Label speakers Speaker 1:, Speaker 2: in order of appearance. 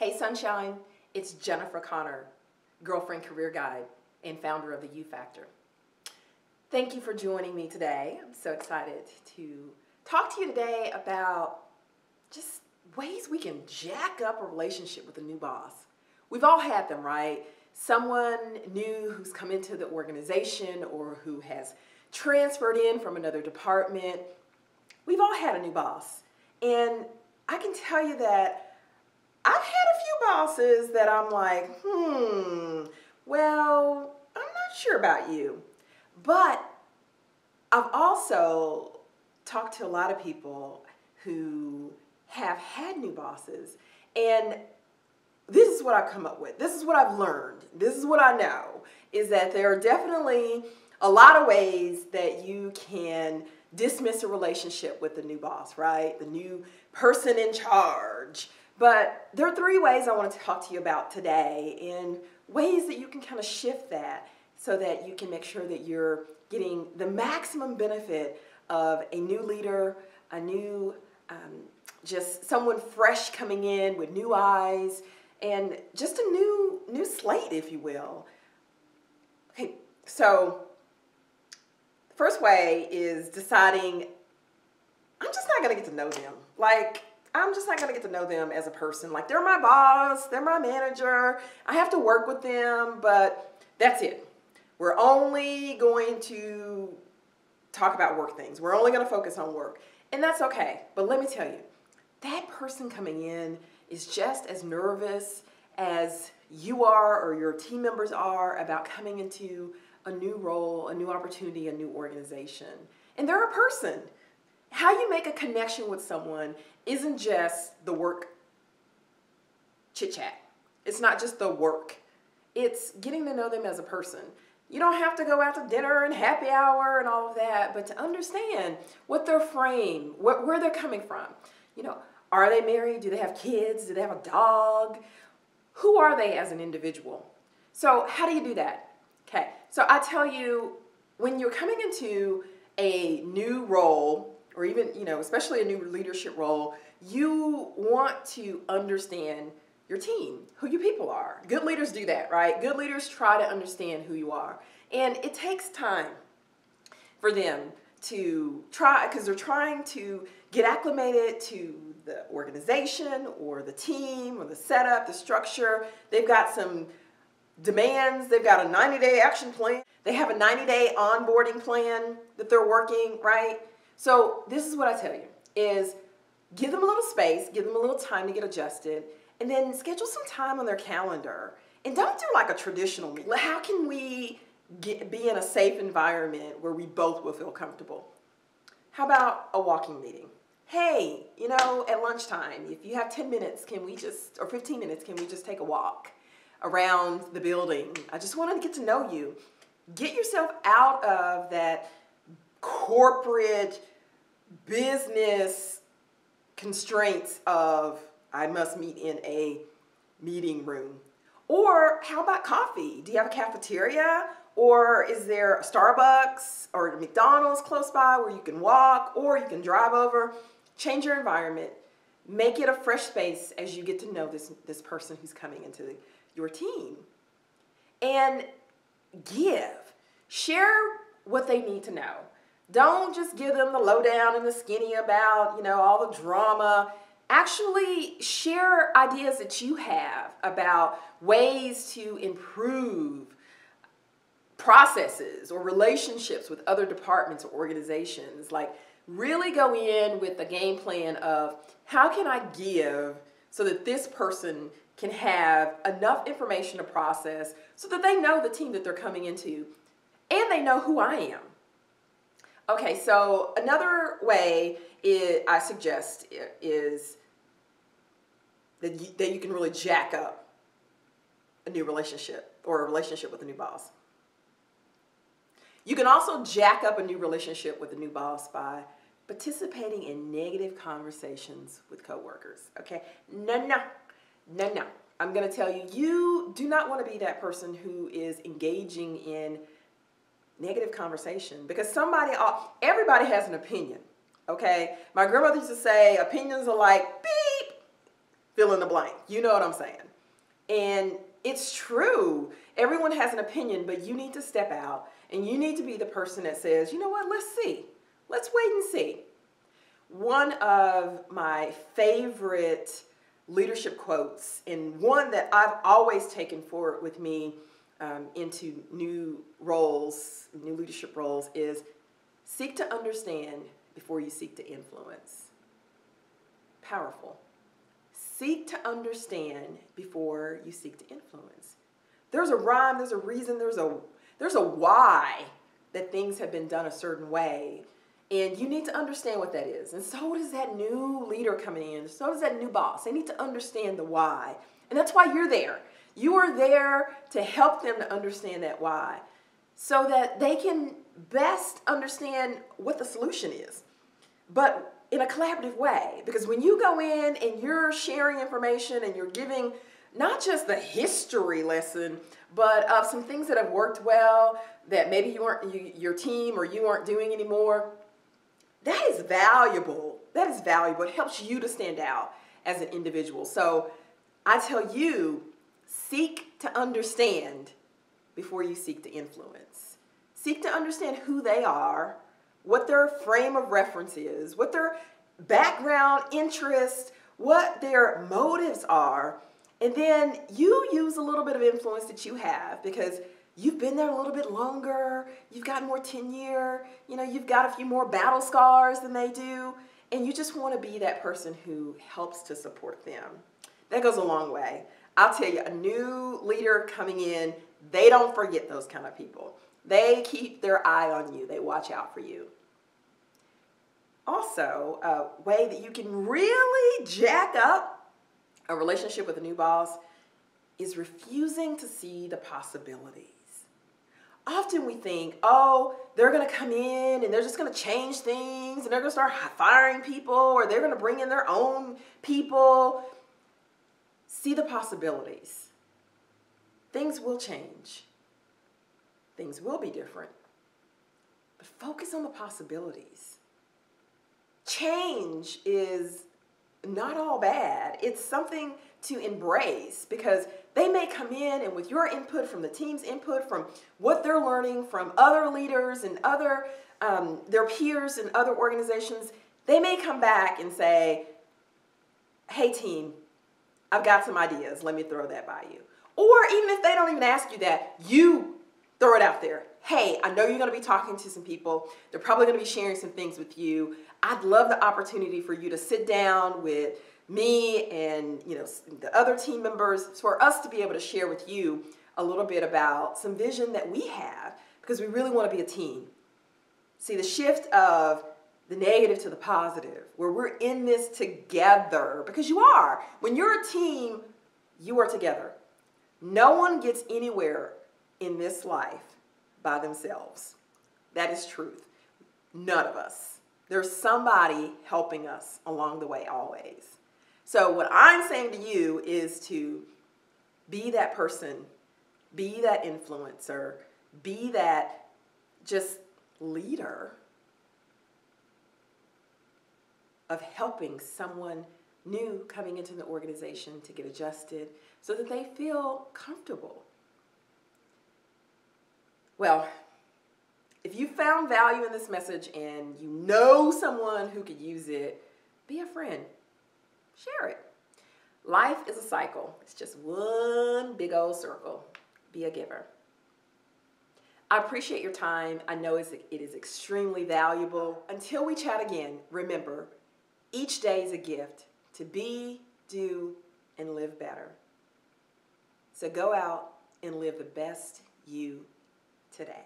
Speaker 1: Hey Sunshine, it's Jennifer Connor, girlfriend career guide and founder of the U Factor. Thank you for joining me today. I'm so excited to talk to you today about just ways we can jack up a relationship with a new boss. We've all had them, right? Someone new who's come into the organization or who has transferred in from another department. We've all had a new boss. And I can tell you that I've had a few bosses that I'm like, well, I'm not sure about you. But I've also talked to a lot of people who have had new bosses, and this is what I've come up with. This is what I've learned. This is what I know, is that there are definitely a lot of ways that you can dismiss a relationship with the new boss, right? The new person in charge. But there are 3 ways I want to talk to you about today, and ways that you can kind of shift that so that you can make sure that you're getting the maximum benefit of a new leader, a new, just someone fresh coming in with new eyes, and just a new slate, if you will. Okay, so the first way is deciding, I'm just not going to get to know them. I'm just not going to get to know them as a person. Like, they're my boss, they're my manager, I have to work with them, but that's it. We're only going to talk about work things. We're only going to focus on work. And that's okay. But let me tell you, that person coming in is just as nervous as you are or your team members are about coming into a new role, a new opportunity, a new organization. And they're a person. How you make a connection with someone isn't just the work chit-chat. It's not just the work. It's getting to know them as a person. You don't have to go out to dinner and happy hour and all of that, but to understand what their frame, where they're coming from. You know, are they married? Do they have kids? Do they have a dog? Who are they as an individual? So how do you do that? Okay, so I tell you, when you're coming into a new role, or even, especially a new leadership role, you want to understand your team, who your people are. Good leaders do that, right? Good leaders try to understand who you are. And it takes time for them to try, because they're trying to get acclimated to the organization or the team or the setup, the structure. They've got some demands. They've got a 90-day action plan. They have a 90-day onboarding plan that they're working, right? So this is what I tell you, is give them a little space, give them a little time to get adjusted, and then schedule some time on their calendar. And don't do like a traditional meeting. How can we be in a safe environment where we both will feel comfortable? How about a walking meeting? Hey, at lunchtime, if you have 10 minutes, or 15 minutes, can we just take a walk around the building? I just want to get to know you. Get yourself out of that corporate business constraints of, I must meet in a meeting room. Or how about coffee? Do you have a cafeteria? Or is there a Starbucks or a McDonald's close by where you can walk or you can drive over? Change your environment. Make it a fresh space as you get to know this person who's coming into your team. And share what they need to know. Don't just give them the lowdown and the skinny about, all the drama. Actually share ideas that you have about ways to improve processes or relationships with other departments or organizations. Like, really go in with the game plan of, how can I give so that this person can have enough information to process so that they know the team that they're coming into and they know who I am. Okay, so another way I suggest is that you can really jack up a new relationship or a relationship with a new boss. You can also jack up a new relationship with a new boss by participating in negative conversations with coworkers. Okay, no. I'm going to tell you, you do not want to be that person who is engaging in negative conversation, because everybody has an opinion, okay? My grandmother used to say, opinions are like beep, fill in the blank. You know what I'm saying? And it's true. Everyone has an opinion, but you need to step out and you need to be the person that says, you know what, let's see. Let's wait and see. One of my favorite leadership quotes, and one that I've always taken forward with me into new roles, new leadership roles, is seek to understand before you seek to influence. Powerful. Seek to understand before you seek to influence. There's a rhyme, there's a reason, there's a why that things have been done a certain way. And you need to understand what that is. And so does that new leader coming in. So does that new boss. They need to understand the why. And that's why you're there. You are there to help them to understand that why, so that they can best understand what the solution is, but in a collaborative way. Because when you go in and you're sharing information and you're giving not just the history lesson, but of some things that have worked well that maybe your team or you aren't doing anymore, that is valuable. That is valuable. It helps you to stand out as an individual. So I tell you, seek to understand before you seek to influence. Seek to understand who they are, what their frame of reference is, what their background, interest, what their motives are, and then you use a little bit of influence that you have because you've been there a little bit longer, you've got more tenure, you've got a few more battle scars than they do, and you just want to be that person who helps to support them. That goes a long way. I'll tell you, a new leader coming in, they don't forget those kind of people. They keep their eye on you. They watch out for you. Also, a way that you can really jack up a relationship with a new boss is refusing to see the possibilities. Often we think, oh, they're going to come in and they're just going to change things and they're going to start firing people or they're going to bring in their own people. See the possibilities. Things will change. Things will be different. But focus on the possibilities. Change is not all bad. It's something to embrace because they may come in and with your input, from the team's input, from what they're learning from other leaders and other their peers in other organizations, they may come back and say, hey team, I've got some ideas. Let me throw that by you. Or even if they don't even ask you that, you throw it out there. Hey, I know you're going to be talking to some people. They're probably going to be sharing some things with you. I'd love the opportunity for you to sit down with me and the other team members for us to be able to share with you a little bit about some vision that we have because we really want to be a team. See, the shift of the negative to the positive, where we're in this together, because you are. When you're a team, you are together. No one gets anywhere in this life by themselves. That is truth. None of us. There's somebody helping us along the way always. So what I'm saying to you is to be that person, be that influencer, be that just leader of helping someone new coming into the organization to get adjusted so that they feel comfortable. Well, if you found value in this message and you know someone who could use it, be a friend. Share it. Life is a cycle. It's just one big old circle. Be a giver. I appreciate your time. I know it is extremely valuable. Until we chat again, remember, each day is a gift to be, do, and live better. So go out and live the best you today.